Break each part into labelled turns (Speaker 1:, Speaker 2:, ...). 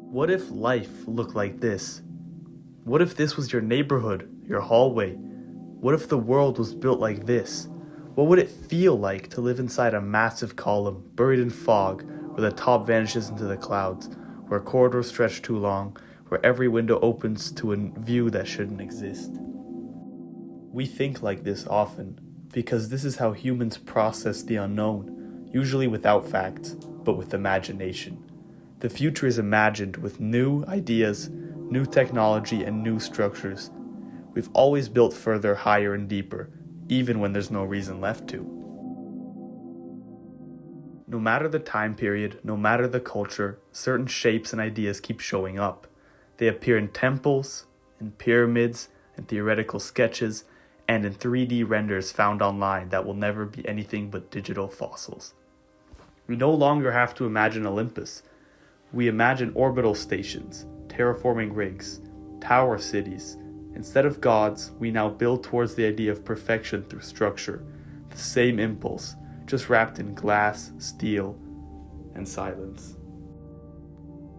Speaker 1: What if life looked like this? What if this was your neighborhood, your hallway? What if the world was built like this? What would it feel like to live inside a massive column, buried in fog, where the top vanishes into the clouds, where corridors stretch too long, where every window opens to a view that shouldn't exist? We think like this often, because this is how humans process the unknown, usually without facts, but with imagination. The future is imagined with new ideas, new technology, and new structures. We've always built further, higher, and deeper, even when there's no reason left to. No matter the time period, no matter the culture, certain shapes and ideas keep showing up. They appear in temples, in pyramids, in theoretical sketches, and in 3D renders found online that will never be anything but digital fossils. We no longer have to imagine Olympus. We imagine orbital stations, terraforming rigs, tower cities. Instead of gods, we now build towards the idea of perfection through structure, the same impulse, just wrapped in glass, steel, and silence.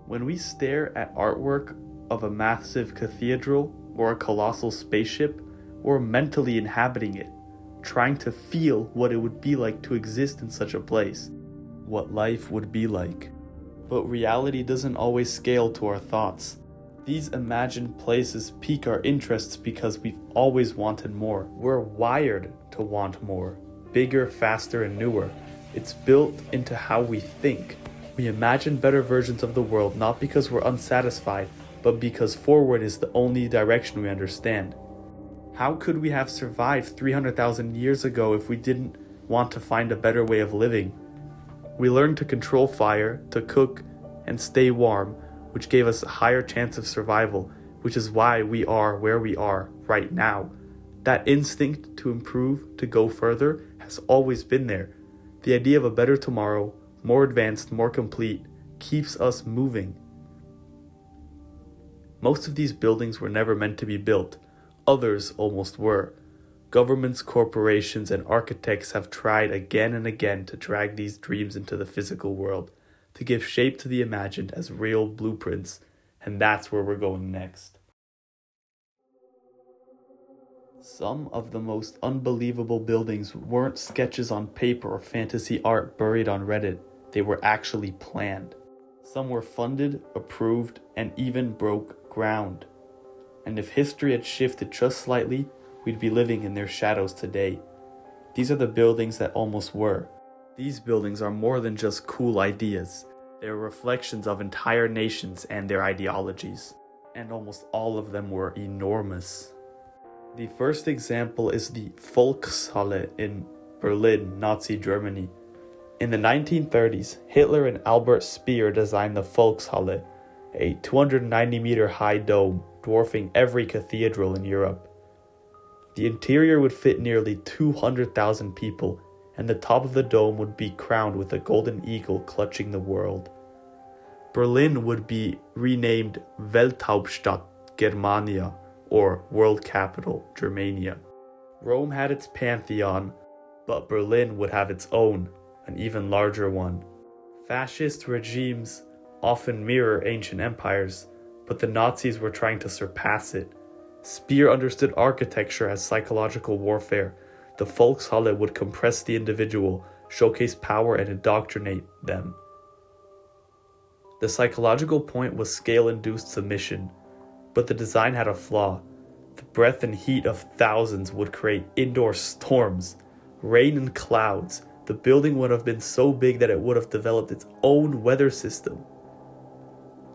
Speaker 1: When we stare at artwork of a massive cathedral or a colossal spaceship, we're mentally inhabiting it, trying to feel what it would be like to exist in such a place, what life would be like. But reality doesn't always scale to our thoughts. These imagined places pique our interests because we've always wanted more. We're wired to want more, bigger, faster, and newer. It's built into how we think. We imagine better versions of the world not because we're unsatisfied, but because forward is the only direction we understand. How could we have survived 300,000 years ago if we didn't want to find a better way of living? We learned to control fire, to cook, and stay warm, which gave us a higher chance of survival, which is why we are where we are right now. That instinct to improve, to go further, has always been there. The idea of a better tomorrow, more advanced, more complete, keeps us moving. Most of these buildings were never meant to be built. Others almost were. Governments, corporations, and architects have tried again and again to drag these dreams into the physical world, to give shape to the imagined as real blueprints, and that's where we're going next. Some of the most unbelievable buildings weren't sketches on paper or fantasy art buried on Reddit. They were actually planned. Some were funded, approved, and even broke ground. And if history had shifted just slightly, we'd be living in their shadows today. These are the buildings that almost were. These buildings are more than just cool ideas. They are reflections of entire nations and their ideologies. And almost all of them were enormous. The first example is the Volkshalle in Berlin, Nazi Germany. In the 1930s, Hitler and Albert Speer designed the Volkshalle, a 290-meter high dome dwarfing every cathedral in Europe. The interior would fit nearly 200,000 people, and the top of the dome would be crowned with a golden eagle clutching the world. Berlin would be renamed Welthauptstadt Germania, or World Capital Germania. Rome had its pantheon, but Berlin would have its own, an even larger one. Fascist regimes often mirror ancient empires, but the Nazis were trying to surpass it. Speer understood architecture as psychological warfare. The Volkshalle would compress the individual, showcase power, and indoctrinate them. The psychological point was scale-induced submission, but the design had a flaw. The breath and heat of thousands would create indoor storms, rain and clouds. The building would have been so big that it would have developed its own weather system.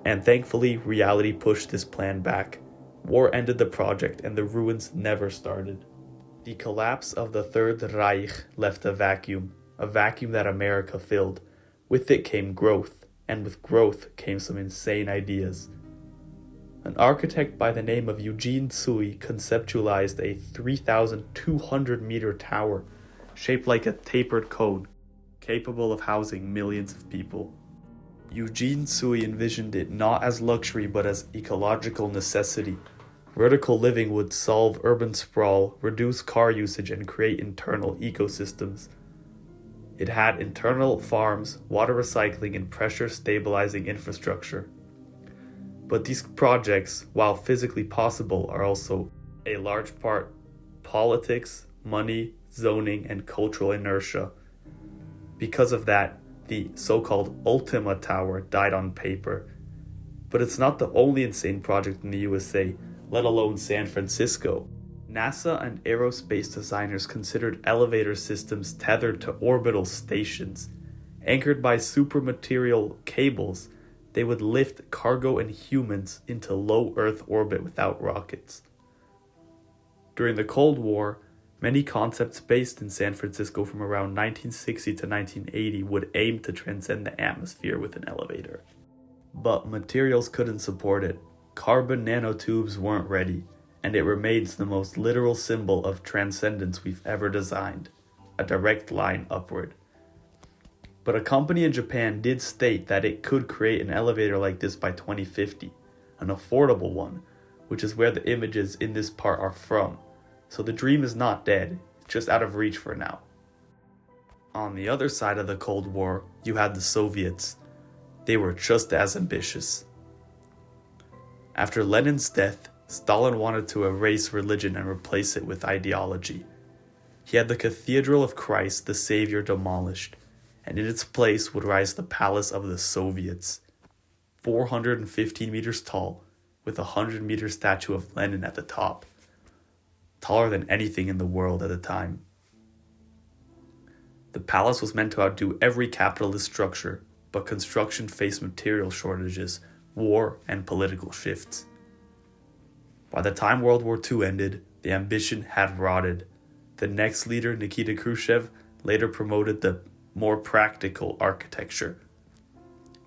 Speaker 1: And thankfully, reality pushed this plan back. War ended the project and the ruins never started. The collapse of the Third Reich left a vacuum that America filled. With it came growth, and with growth came some insane ideas. An architect by the name of Eugene Sui conceptualized a 3,200-meter tower shaped like a tapered cone, capable of housing millions of people. Eugene Sui envisioned it not as luxury but as ecological necessity. Vertical living would solve urban sprawl, reduce car usage, and create internal ecosystems. It had internal farms, water recycling, and pressure stabilizing infrastructure. But these projects, while physically possible, are also a large part politics, money, zoning, and cultural inertia. Because of that, the so-called Ultima Tower died on paper. But it's not the only insane project in the USA, let alone San Francisco. NASA and aerospace designers considered elevator systems tethered to orbital stations. Anchored by supermaterial cables, they would lift cargo and humans into low Earth orbit without rockets. During the Cold War, many concepts based in San Francisco from around 1960 to 1980 would aim to transcend the atmosphere with an elevator. But materials couldn't support it. Carbon nanotubes weren't ready, and it remains the most literal symbol of transcendence we've ever designed, a direct line upward. But a company in Japan did state that it could create an elevator like this by 2050, an affordable one, which is where the images in this part are from. So the dream is not dead, it's just out of reach for now. On the other side of the Cold War, you had the Soviets. They were just as ambitious. After Lenin's death, Stalin wanted to erase religion and replace it with ideology. He had the Cathedral of Christ, the Savior, demolished, and in its place would rise the Palace of the Soviets, 415 meters tall, with a 100-meter statue of Lenin at the top, taller than anything in the world at the time. The palace was meant to outdo every capitalist structure, but construction faced material shortages, war, and political shifts. By the time World War II ended, the ambition had rotted. The next leader, Nikita Khrushchev, later promoted the more practical architecture.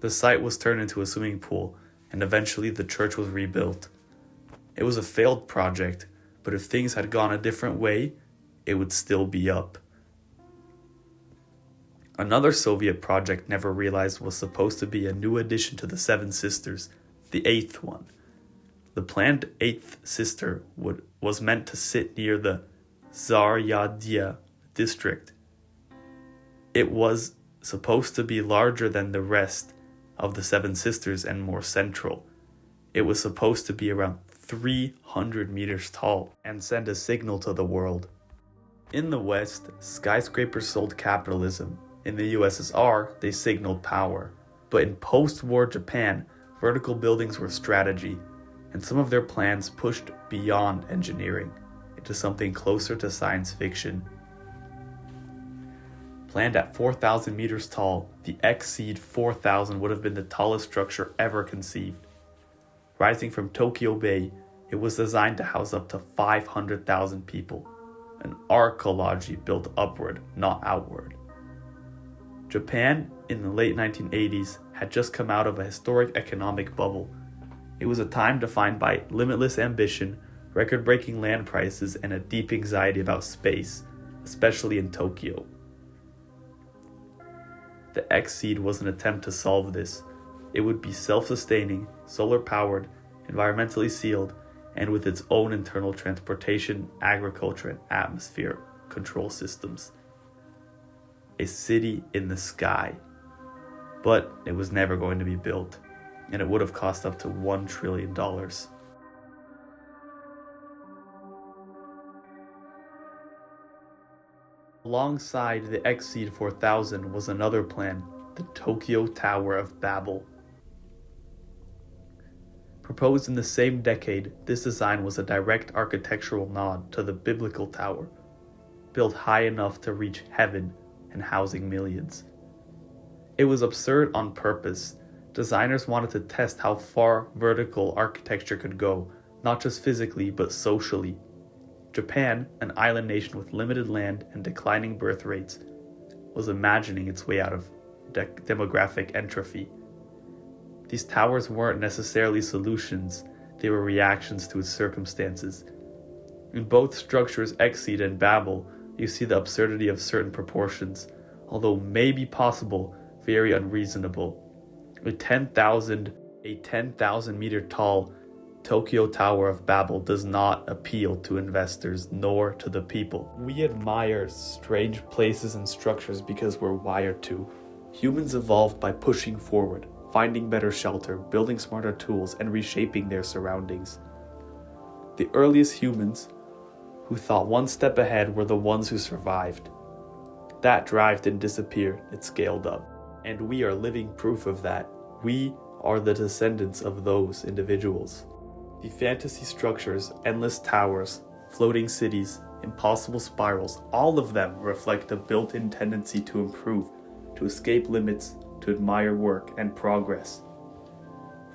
Speaker 1: The site was turned into a swimming pool, and eventually the church was rebuilt. It was a failed project, but if things had gone a different way, it would still be up. Another Soviet project never realized was supposed to be a new addition to the Seven Sisters, the eighth one. The planned eighth sister was meant to sit near the Zaryadye district. It was supposed to be larger than the rest of the Seven Sisters and more central. It was supposed to be around 300 meters tall and send a signal to the world. In the West, skyscrapers sold capitalism. In the USSR, they signaled power. But in post-war Japan, vertical buildings were strategy, and some of their plans pushed beyond engineering into something closer to science fiction. Planned at 4,000 meters tall, the Exceed 4000 would have been the tallest structure ever conceived. Rising from Tokyo Bay, it was designed to house up to 500,000 people, an arcology built upward, not outward. Japan, in the late 1980s, had just come out of a historic economic bubble. It was a time defined by limitless ambition, record-breaking land prices, and a deep anxiety about space, especially in Tokyo. The Exceed was an attempt to solve this. It would be self-sustaining, solar-powered, environmentally sealed, and with its own internal transportation, agriculture, and atmosphere control systems. A city in the sky. But it was never going to be built, and it would have cost up to $1 trillion. Alongside the Exceed 4000 was another plan, the Tokyo Tower of Babel. Proposed in the same decade, this design was a direct architectural nod to the biblical tower, built high enough to reach heaven and housing millions. It was absurd on purpose. Designers wanted to test how far vertical architecture could go, not just physically, but socially. Japan, an island nation with limited land and declining birth rates, was imagining its way out of demographic entropy. These towers weren't necessarily solutions, they were reactions to its circumstances. In both structures, Exceed and Babel, you see the absurdity of certain proportions, although maybe possible, very unreasonable. A 10,000 meter tall Tokyo Tower of Babel does not appeal to investors nor to the people. We admire strange places and structures because we're wired to. Humans evolved by pushing forward, finding better shelter, building smarter tools, and reshaping their surroundings. The earliest humans who thought one step ahead were the ones who survived. That drive didn't disappear, it scaled up. And we are living proof of that. We are the descendants of those individuals. The fantasy structures, endless towers, floating cities, impossible spirals, all of them reflect a built-in tendency to improve, to escape limits, to admire work and progress.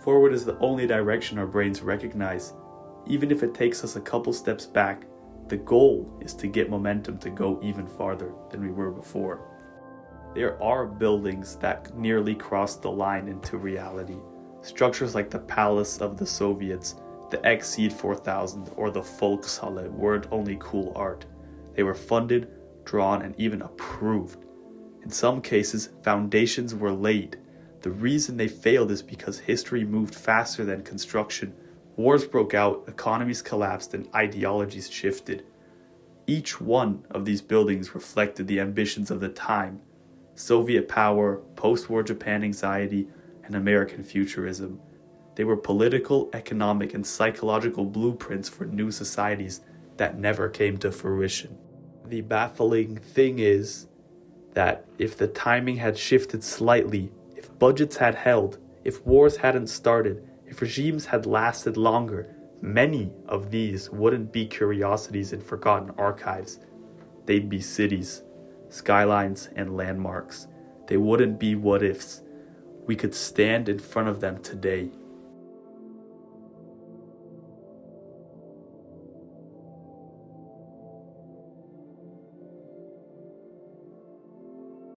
Speaker 1: Forward is the only direction our brains recognize. Even if it takes us a couple steps back, the goal is to get momentum to go even farther than we were before. There are buildings that nearly crossed the line into reality. Structures like the Palace of the Soviets, the Exceed 4000, or the Volkshalle weren't only cool art. They were funded, drawn, and even approved. In some cases, foundations were laid. The reason they failed is because history moved faster than construction. Wars broke out, economies collapsed, and ideologies shifted. Each one of these buildings reflected the ambitions of the time: Soviet power, post-war Japan anxiety, and American futurism. They were political, economic, and psychological blueprints for new societies that never came to fruition. The baffling thing is that if the timing had shifted slightly, if budgets had held, if wars hadn't started, if regimes had lasted longer, many of these wouldn't be curiosities in forgotten archives. They'd be cities, skylines, and landmarks. They wouldn't be what-ifs. We could stand in front of them today.